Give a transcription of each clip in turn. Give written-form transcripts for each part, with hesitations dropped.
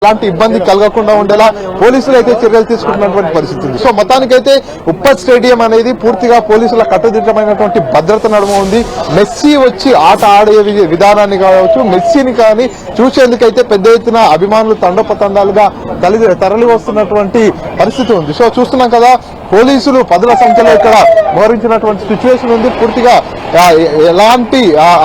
ఎలాంటి ఇబ్బంది కలగకుండా ఉండేలా పోలీసులు అయితే చర్యలు తీసుకుంటున్నటువంటి పరిస్థితి ఉంది. సో మొత్తానికైతే ఉప్పల్ స్టేడియం అనేది పూర్తిగా పోలీసుల కట్టుదిట్టమైనటువంటి భద్రత నడుమ ఉంది. మెస్సీ వచ్చి ఆట ఆడే విధానాన్ని కావచ్చు, మెస్సీని కానీ చూసేందుకైతే పెద్ద ఎత్తున అభిమానులు తండోపతండాలుగా తరలి వస్తున్నటువంటి పరిస్థితి ఉంది. సో చూస్తున్నాం కదా, పోలీసులు పదుల సంఖ్యలో ఇక్కడ మోహరించినటువంటి సిచ్యువేషన్ ఉంది. పూర్తిగా ఎలాంటి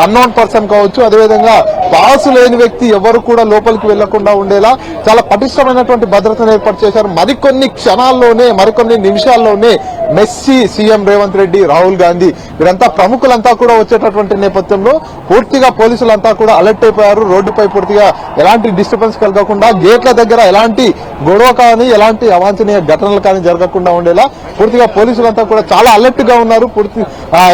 అన్నోన్ పర్సన్ కావచ్చు, అదేవిధంగా పాసు లేని వ్యక్తి ఎవరు కూడా లోపలికి వెళ్లకుండా ఉండేలా చాలా పటిష్టమైనటువంటి భద్రతను ఏర్పాటు చేశారు. మరికొన్ని క్షణాల్లోనే, మరికొన్ని నిమిషాల్లోనే మెస్సీ, సీఎం రేవంత్ రెడ్డి, రాహుల్ గాంధీ వీరంతా ప్రముఖులంతా కూడా వచ్చేటటువంటి నేపథ్యంలో పూర్తిగా పోలీసులంతా కూడా అలర్ట్ అయిపోయారు. రోడ్డుపై పూర్తిగా ఎలాంటి డిస్టర్బెన్స్ కలగకుండా, గేట్ల దగ్గర ఎలాంటి గొడవ కానీ, ఎలాంటి అవాంఛనీయ ఘటనలు కానీ జరగకుండా ఉండేలా పూర్తిగా పోలీసులంతా కూడా చాలా అలర్ట్ గా ఉన్నారు.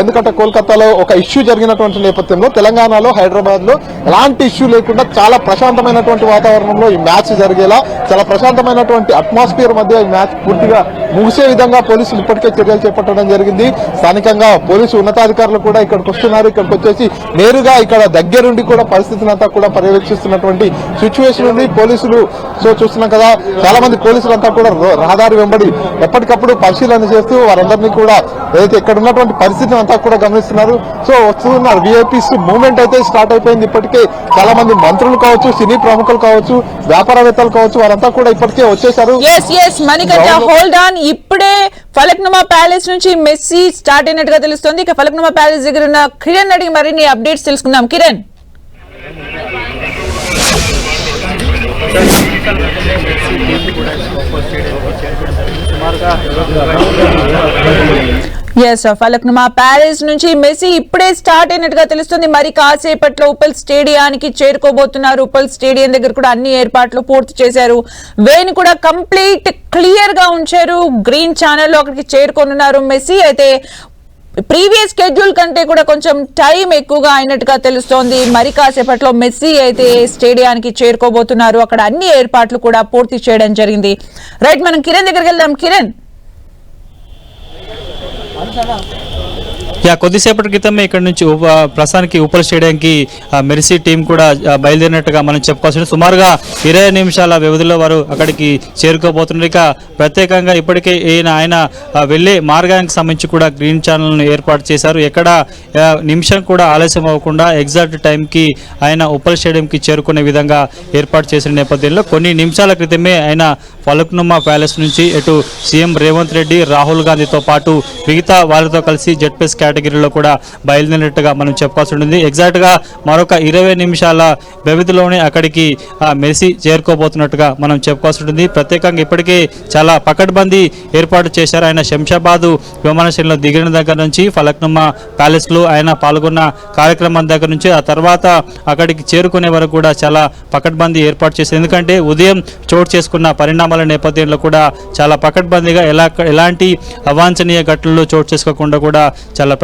ఎందుకంటే కోల్కతాలో ఒక ఇష్యూ జరిగినటువంటి నేపథ్యంలో తెలంగాణలో, హైదరాబాద్ లో ఎలాంటి ఇష్యూ లేకుండా చాలా ప్రశాంతమైనటువంటి వాతావరణంలో ఈ మ్యాచ్ జరిగేలా, చాలా ప్రశాంతమైనటువంటి అట్మాస్ఫియర్ మధ్య ఈ మ్యాచ్ పూర్తిగా ముగిసే విధంగా పోలీసులు ఇప్పటికే చర్యలు చేపట్టడం జరిగింది. స్థానికంగా పోలీసు ఉన్నతాధికారులు కూడా ఇక్కడికి వస్తున్నారు. ఇక్కడికి వచ్చేసి నేరుగా ఇక్కడ దగ్గరుండి కూడా పరిస్థితిని అంతా కూడా పర్యవేక్షిస్తున్నటువంటి సిచ్యువేషన్ ఉంది. పోలీసులు సో చూస్తున్నాం కదా, చాలా మంది పోలీసులు అంతా కూడా రహదారి వెంబడి ఎప్పటికప్పుడు పరిశీలన చేస్తూ వారందరినీ కూడా ఏదైతే ఇక్కడ ఉన్నటువంటి పరిస్థితిని అంతా కూడా గమనిస్తున్నారు. సో వస్తున్నారు విఐపీస్ మూవ్మెంట్ అయితే స్టార్ట్ అయిపోయింది. ఇప్పటికే చాలా మంది మంత్రులు కావచ్చు, సినీ ప్రముఖులు కావచ్చు, వ్యాపారవేత్తలు కావచ్చు, వారంతా కూడా ఇప్పటికే వచ్చేసారు. ఇప్పుడే ఫలక్నుమా ప్యాలెస్ నుంచి మెస్సీ స్టార్ట్ అయినట్టుగా తెలుస్తోంది. ఇక ఫలక్నుమా ప్యాలెస్ దగ్గర ఉన్న కిరణ్ అడిగి మరిన్ని అప్డేట్స్ తెలుసుకుందాం. కిరణ్, ఫలక్నుమా ప్యాలెస్ నుంచి మెస్సీ ఇప్పుడే స్టార్ట్ అయినట్టుగా తెలుస్తుంది. మరి కాసేపట్లో ఉప్పల్ స్టేడియానికి చేరుకోబోతున్నారు. ఉప్పల్ స్టేడియం దగ్గర కూడా అన్ని ఏర్పాట్లు పూర్తి చేశారు. వేని కూడా కంప్లీట్ క్లియర్ గా ఉంచారు. గ్రీన్ ఛానల్ లో అక్కడికి చేరుకోనున్నారు మెస్సీ. అయితే ప్రీవియస్ షెడ్యూల్ కంటే కూడా కొంచెం టైం ఎక్కువగా అయినట్టుగా తెలుస్తోంది. మరి కాసేపట్లో మెస్సీ అయితే స్టేడియానికి చేరుకోబోతున్నారు. అక్కడ అన్ని ఏర్పాట్లు కూడా పూర్తి చేయడం జరిగింది. రైట్, మనం కిరణ్ దగ్గరికి వెళ్దాం. కిరణ్, కొద్దిసేపటి క్రితమే ఇక్కడ నుంచి ప్రస్తుతానికి ఉప్పల్ స్టేడియంకి మెర్సీ టీం కూడా బయలుదేరినట్టుగా మనం చెప్పుకోవచ్చు. సుమారుగా 20 నిమిషాల వ్యవధిలో వారు అక్కడికి చేరుకోబోతున్నారు. ఇక ప్రత్యేకంగా ఇప్పటికే ఆయన వెళ్లే మార్గానికి సంబంధించి కూడా గ్రీన్ ఛానల్ను ఏర్పాటు చేశారు. ఎక్కడ నిమిషం కూడా ఆలస్యం అవ్వకుండా ఎగ్జాక్ట్ టైంకి ఆయన ఉప్పల్ స్టేడియంకి చేరుకునే విధంగా ఏర్పాటు చేసిన నేపథ్యంలో కొన్ని నిమిషాల క్రితమే ఆయన ఫలక్నుమా ప్యాలెస్ నుంచి ఎటు సీఎం రేవంత్ రెడ్డి, రాహుల్ గాంధీతో పాటు మిగతా వారితో కలిసి జెడ్పీఎస్ కేటగిరీలో కూడా బయలుదేరినట్టుగా మనం చెప్పుకోవాల్సి ఉంటుంది. ఎగ్జాక్ట్గా మరొక 20 నిమిషాల వ్యవధిలోనే అక్కడికి మెస్సీ చేరుకోబోతున్నట్టుగా మనం చెప్పుకోవాల్సి ఉంటుంది. ప్రత్యేకంగా ఇప్పటికే చాలా పకడ్బందీ ఏర్పాటు చేశారు. ఆయన శంషాబాద్ విమానాశ్రయంలో దిగిన దగ్గర నుంచి ఫలక్నుమా ప్యాలెస్లో ఆయన పాల్గొన్న కార్యక్రమం దగ్గర నుంచి ఆ తర్వాత అక్కడికి చేరుకునే వరకు కూడా చాలా పకడ్బందీ ఏర్పాటు చేశారు. ఎందుకంటే ఉదయం చోటు చేసుకున్న పరిణామాల నేపథ్యంలో కూడా చాలా పకడ్బందీగా ఎలాంటి అవాంఛనీయ ఘటనలు చోటు చేసుకోకుండా కూడా చాలా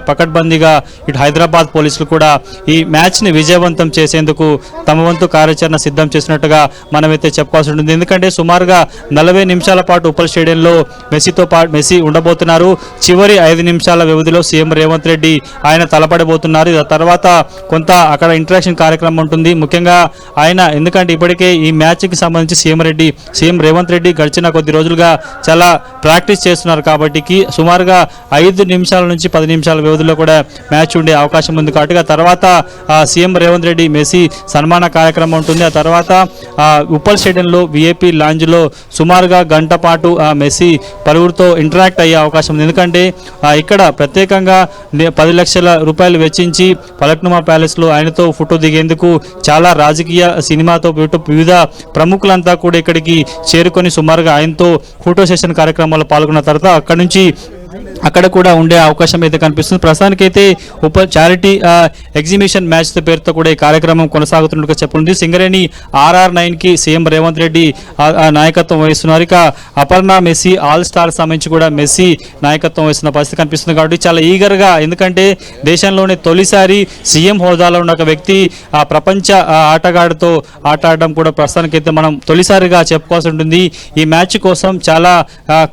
పకడ్బందీగా ఇటు హైదరాబాద్ పోలీసులు కూడా ఈ మ్యాచ్ ని విజయవంతం చేసేందుకు తమ వంతు కార్యాచరణ సిద్ధం చేసినట్టుగా మనమైతే చెప్పుకోవాల్సి ఉంటుంది. ఎందుకంటే సుమారుగా 40 నిమిషాల పాటు ఉప్పల్ స్టేడియంలో మెస్సీ ఉండబోతున్నారు. చివరి 5 నిమిషాల వ్యవధిలో సీఎం రేవంత్ రెడ్డి ఆయన తలపడబోతున్నారు. తర్వాత కొంత అక్కడ ఇంటరాక్షన్ కార్యక్రమం ఉంటుంది. ముఖ్యంగా ఆయన ఎందుకంటే ఇప్పటికే ఈ మ్యాచ్ కి సంబంధించి సీఎం రేవంత్ రెడ్డి గడిచిన కొద్ది రోజులుగా చాలా ప్రాక్టీస్ చేస్తున్నారు. కాబట్టి సుమారుగా 5 నిమిషాల నుంచి 10 నిమిషాల వ్యవధిలో కూడా మ్యాచ్ ఉండే అవకాశం ఉంది. కాబట్టి ఆ తర్వాత సీఎం రేవంత్ రెడ్డి మెస్సీ సన్మాన కార్యక్రమం ఉంటుంది. ఆ తర్వాత ఉప్పల్ స్టేడియంలో విఐపీ లాంజ్లో సుమారుగా గంట పాటు మెస్సీ పలువురితో ఇంటరాక్ట్ అయ్యే అవకాశం ఉంది. ఎందుకంటే ఇక్కడ ప్రత్యేకంగా 10 లక్షల రూపాయలు వెచ్చించి ఫలక్నుమా ప్యాలెస్లో ఆయనతో ఫోటో దిగేందుకు చాలా రాజకీయ, సినిమాతో వివిధ ప్రముఖులంతా కూడా ఇక్కడికి చేరుకొని సుమారుగా ఆయనతో ఫోటో సెషన్ కార్యక్రమాల్లో పాల్గొన్న తర్వాత అక్కడ కూడా ఉండే అవకాశం అయితే కనిపిస్తుంది. ప్రస్తుతానికైతే చారిటీ ఎగ్జిబిషన్ మ్యాచ్ పేరుతో కూడా ఈ కార్యక్రమం కొనసాగుతున్నట్టుగా చెప్పనుంది. సింగరేణి RR9కి సీఎం రేవంత్ రెడ్డి నాయకత్వం వహిస్తున్నారు. ఇక అపర్ణ మెస్సీ ఆల్ స్టార్ సంబంధించి కూడా మెస్సీ నాయకత్వం వహిస్తున్న పరిస్థితి కనిపిస్తుంది. కాబట్టి చాలా ఈగర్గా, ఎందుకంటే దేశంలోనే తొలిసారి సీఎం హోదాలో ఉన్న ఒక వ్యక్తి ఆ ప్రపంచ ఆటగాడితో ఆట ఆడడం కూడా ప్రస్తుతానికైతే మనం తొలిసారిగా చెప్పుకోవాల్సి ఉంటుంది. ఈ మ్యాచ్ కోసం చాలా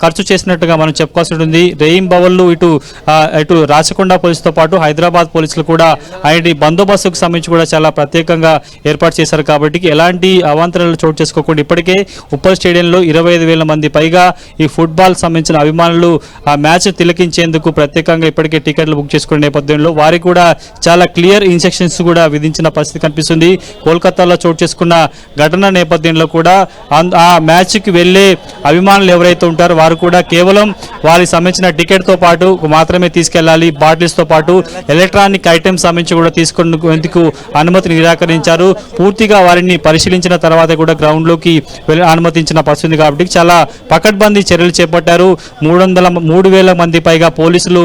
ఖర్చు చేసినట్టుగా మనం చెప్పుకోవాల్సి ఉంటుంది. రెయిన్బో కావళ్ళు ఇటు రాచకొండ పోలీసుతో పాటు హైదరాబాద్ పోలీసులు కూడా ఆయన బందోబస్తుకు సంబంధించి కూడా చాలా ప్రత్యేకంగా ఏర్పాటు చేశారు కాబట్టి ఎలాంటి అవాంతరాలు చోటు చేసుకోకుండా ఇప్పటికే ఉప్పల్ స్టేడియంలో 25,000 మంది పైగా ఈ ఫుట్బాల్ సంబంధించిన అభిమానులు ఆ మ్యాచ్ తిలకించేందుకు ప్రత్యేకంగా ఇప్పటికే టికెట్లు బుక్ చేసుకునే నేపథ్యంలో వారికి కూడా చాలా క్లియర్ ఇన్స్ట్రక్షన్స్ కూడా విధించిన పరిస్థితి కనిపిస్తుంది. కోల్కతాలో చోటు చేసుకున్న ఘటన నేపథ్యంలో కూడా ఆ మ్యాచ్కి వెళ్ళే అభిమానులు ఎవరైతే ఉంటారో వారు కూడా కేవలం వారికి సంబంధించిన టికెట్తో పాటు మాత్రమే తీసుకెళ్లాలి. బాటిల్స్తో పాటు ఎలక్ట్రానిక్ ఐటమ్స్ సంబంధించి కూడా తీసుకునేందుకు అనుమతిని నిరాకరించారు. పూర్తిగా వారిని పరిశీలించిన తర్వాత కూడా గ్రౌండ్లోకి అనుమతించిన పరిస్థితి కాబట్టి చాలా పకడ్బందీ చర్యలు చేపట్టారు. 3,000 మంది పైగా పోలీసులు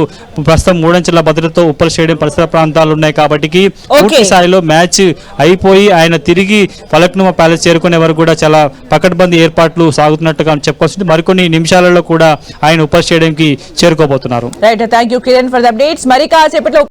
ప్రస్తుతం 3 అంచెల భద్రతతో ఉప్పల్ స్టేడియం పరిసర ప్రాంతాలు ఉన్నాయి కాబట్టి పూర్తి స్థాయిలో మ్యాచ్ అయిపోయి ఆయన తిరిగి ఫలక్నుమా ప్యాలెస్ చేరుకునే వరకు కూడా చాలా పకడ్బందీ ఏర్పాట్లు సాగుతున్నట్టుగా చెప్పుకోవచ్చు. మరికొన్ని నిమిషాలలో కూడా ఆయన ఉప్పల్ స్టేడియంకి చేరుకోబోతున్నారు. Right, thank you Kiran for the updates. మరి కాసేపట్లో